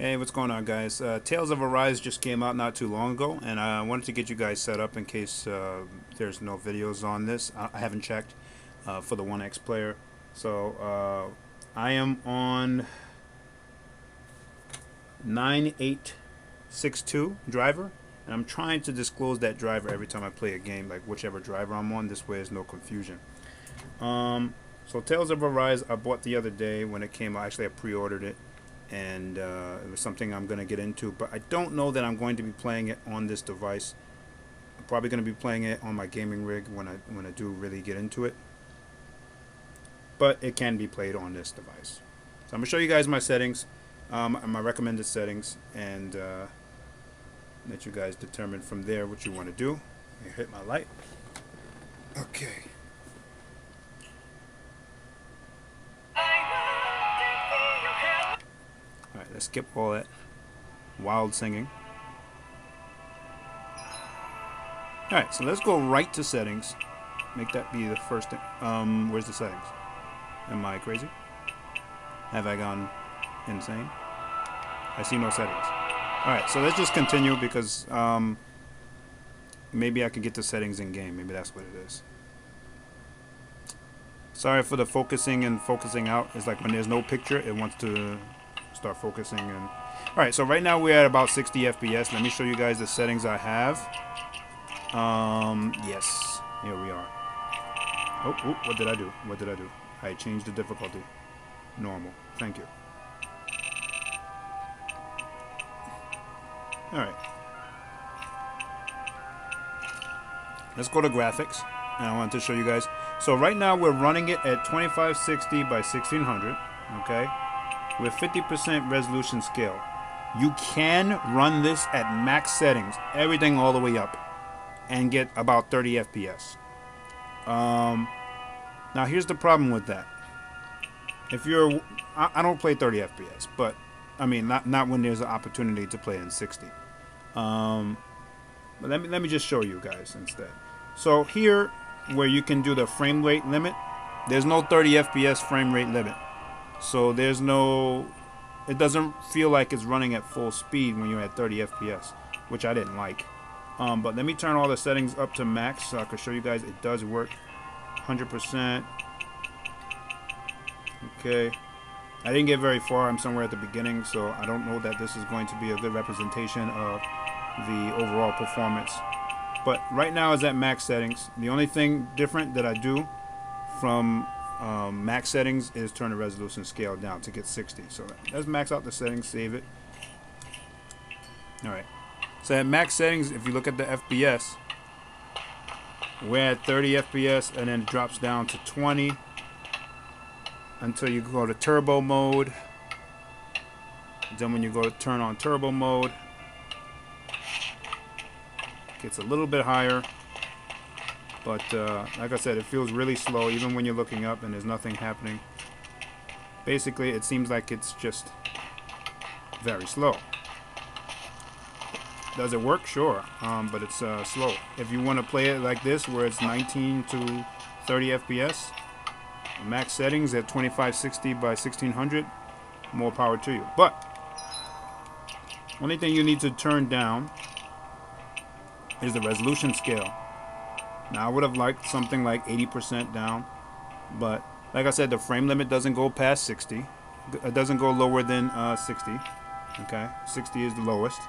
Hey, what's going on, guys? Tales of Arise just came out not too long ago, and I wanted to get you guys set up in case there's no videos on this. I haven't checked for the OneXplayer. So I am on 9862 driver, and I'm trying to disclose that driver every time I play a game, like whichever driver I'm on. This way there's no confusion. So Tales of Arise I bought the other day when it came out. Actually, I pre-ordered it. And it was something I'm going to get into, but I don't know that I'm going to be playing it on this device. I'm probably going to be playing it on my gaming rig when I do really get into it, but it can be played on this device. So I'm going to show you guys my settings, my recommended settings, and let you guys determine from there what you want to do. Here, hit my light. Okay. Alright, let's skip all that wild singing. Alright, so let's go right to settings. Make that be the first thing. Where's the settings? Am I crazy? Have I gone insane? I see no settings. Alright, so let's just continue because maybe I can get the settings in game. Maybe that's what it is. Sorry for the focusing and focusing out. It's like when there's no picture, it wants to start focusing. And alright, so right now we're at about 60 FPS. Let me show you guys the settings I have. Yes, here we are. Oh, what did I do? What did I do? I changed the difficulty. Normal. Thank you. Alright. Let's go to graphics. And I wanted to show you guys. So right now we're running it at 2560 by 1600. Okay. With 50% resolution scale. You can run this at max settings, everything all the way up, and get about 30 FPS. Now here's the problem with that. If you're, I don't play 30 FPS, but I mean not when there's an opportunity to play in 60. But let me just show you guys instead. So here, where you can do the frame rate limit, there's no 30 FPS frame rate limit. So there's no, it doesn't feel like it's running at full speed when you're at 30 FPS, which I didn't like. But let me turn all the settings up to max so I can show you guys it does work. 100%. Okay. I didn't get very far. I'm somewhere at the beginning, so I don't know that this is going to be a good representation of the overall performance. But right now it's at max settings. The only thing different that I do from max settings is turn the resolution scale down to get 60. So let's max out the settings, save it. Alright. So at max settings, if you look at the FPS, we're at 30 FPS and then it drops down to 20 until you go to turbo mode. Then when you go to turn on turbo mode, it gets a little bit higher. But like I said, it feels really slow even when you're looking up and there's nothing happening. Basically, it seems like it's just very slow. Does it work? Sure, but it's slow. If you want to play it like this, where it's 19 to 30 FPS, max settings at 2560 by 1600, more power to you. But only thing you need to turn down is the resolution scale. Now, I would have liked something like 80% down, but like I said, the frame limit doesn't go past 60. It doesn't go lower than 60. Okay, 60 is the lowest,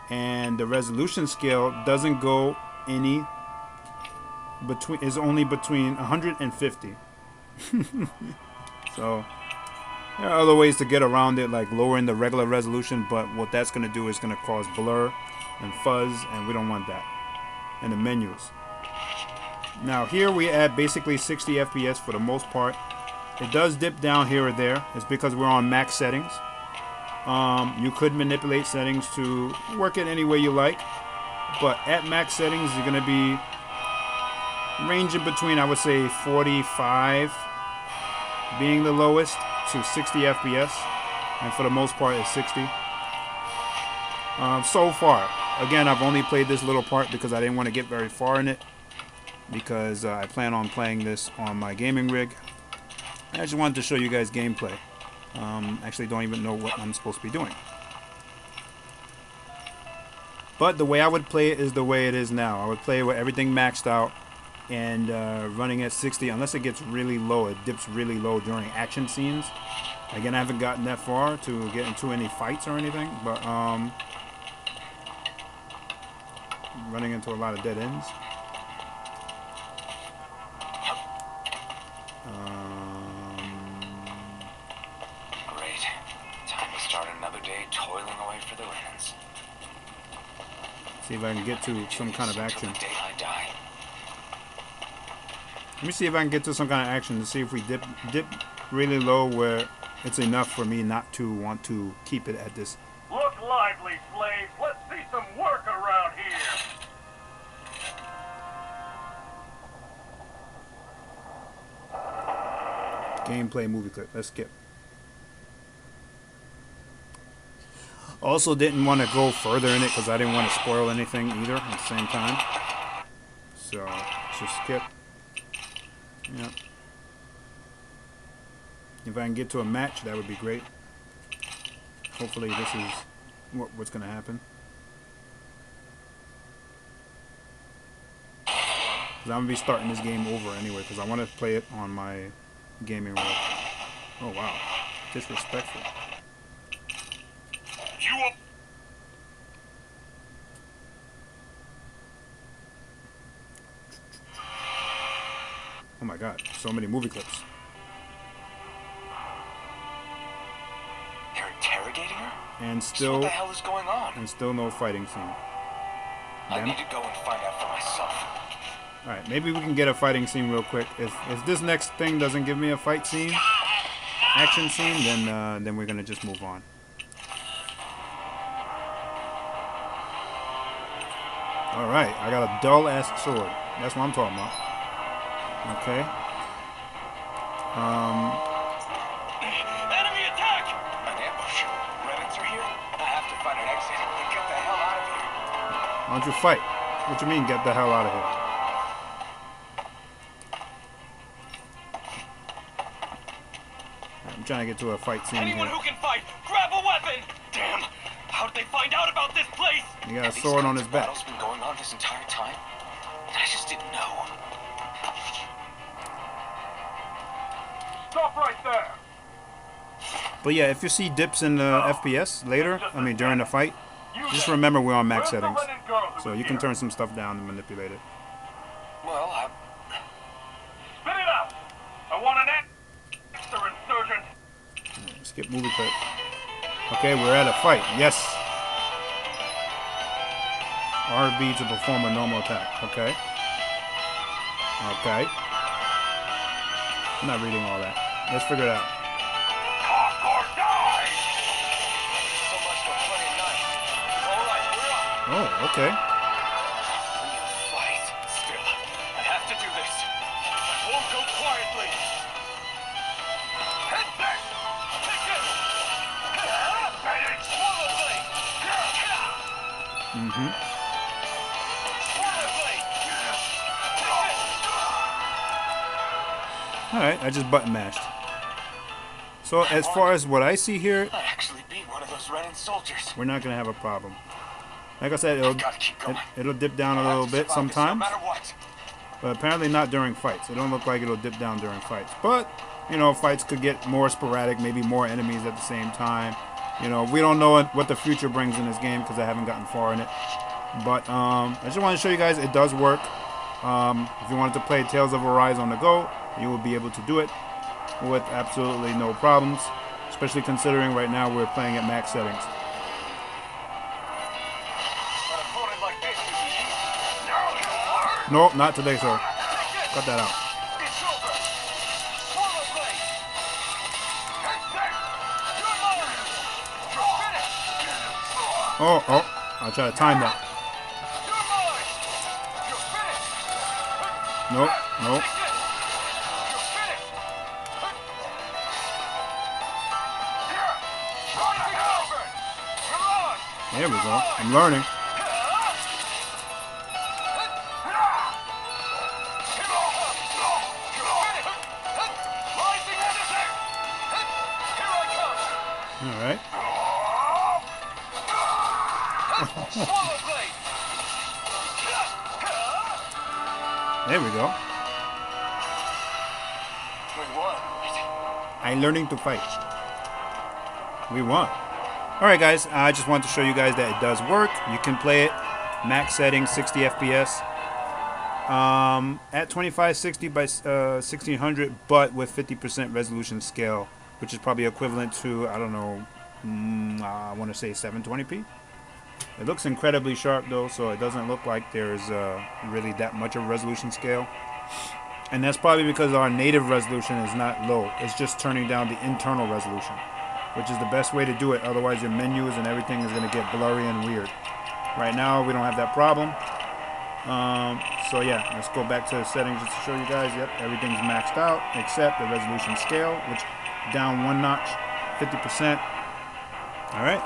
and the resolution scale doesn't go any between. Is only between 150. So there are other ways to get around it, like lowering the regular resolution, but what that's going to do is going to cause blur and fuzz, and we don't want that in the menus. Now here we add basically 60 FPS for the most part. It does dip down here or there. It's because we're on max settings. You could manipulate settings to work it any way you like, but at max settings you're going to be ranging between, I would say, 45 being the lowest to 60 FPS, and for the most part it's 60. So far, again, I've only played this little part because I didn't want to get very far in it, because I plan on playing this on my gaming rig. I just wanted to show you guys gameplay. Actually don't even know what I'm supposed to be doing. But the way I would play it is the way it is now. I would play it with everything maxed out and running at 60 unless it gets really low. It dips really low during action scenes. Again, I haven't gotten that far to get into any fights or anything, but running into a lot of dead ends. Great. Time to start another day toiling away for the linens. See if I can get to some kind of action. Until the day I die. Let me see if I can get to some kind of action to see if we dip really low where it's enough for me not to want to keep it at this. Look lively, slaves. Let's see some work around here. Gameplay movie clip. Let's skip. Also didn't want to go further in it because I didn't want to spoil anything either at the same time. So, let's just skip. Yep. If I can get to a match, that would be great. Hopefully this is what's going to happen. Because I'm going to be starting this game over anyway because I want to play it on my gaming world. Oh wow. Disrespectful. Oh my god, so many movie clips. They're interrogating her? And So still what the hell is going on? and still no fighting scene. I Damn need it. to go and find out for myself. Alright, maybe we can get a fighting scene real quick. If this next thing doesn't give me a fight scene, action scene, then we're gonna just move on. Alright, I got a dull ass sword. That's what I'm talking about. Okay. Enemy attack! An ambush. Revenants are here. I have to find an exit and get the hell out of here. Why don't you fight? What you mean, get the hell out of here? I'm trying to get to a fight scene Anyone here. who can fight, grab a weapon! Damn! How did they find out about this place? He got a Have these sword on kinds his of back. battles been going on this entire time? And I just didn't know. Stop right there! But yeah, if you see dips in the FPS later, I mean during the fight, just remember we're on max settings. So you can turn some stuff down and manipulate it. Well, Spit it out! I want an extra insurgent! Skip movie clip. Okay, we're at a fight. Yes. RB to perform a normal attack. Okay. Okay. I'm not reading all that. Let's figure it out. Talk or die! so much for playing nice. All right, we're up. Oh, okay. Real fight. Still, I have to do this. I won't go quietly. Head back! Take it! Swallow blade! Mm-hmm. Swallow blade! Alright, I just button mashed. So as far as what I see here, I actually beat one of those Renin soldiers. we're not going to have a problem. Like I said, it'll, Gotta keep going. it'll dip down a I have little to bit survive this sometimes. No matter what. But apparently not during fights. It don't look like it'll dip down during fights. But, you know, fights could get more sporadic, maybe more enemies at the same time. You know, we don't know what the future brings in this game because I haven't gotten far in it. But I just want to show you guys it does work. If you wanted to play Tales of Arise on the go, you will be able to do it with absolutely no problems. Especially considering right now we're playing at max settings. An opponent like this is easy. No, not today, sir. Cut that out. It's over. Swallow blade. You're finished. Oh, I'll try to time that. You're Nope, finished. nope. There we go. I'm learning. All right. Swallow blade. There we go. We won. I'm learning to fight. We won. Alright guys, I just wanted to show you guys that it does work. You can play it max settings 60 FPS at 2560 by 1600, but with 50% resolution scale, which is probably equivalent to, I don't know, I want to say 720p. It looks incredibly sharp though, so it doesn't look like there's really that much of a resolution scale. And that's probably because our native resolution is not low. It's just turning down the internal resolution, which is the best way to do it. Otherwise your menus and everything is going to get blurry and weird. Right now we don't have that problem. So yeah, let's go back to the settings just to show you guys. Yep, everything's maxed out except the resolution scale, which down one notch, 50%. Alright,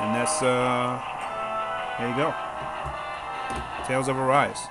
and that's there you go. Tales of Arise.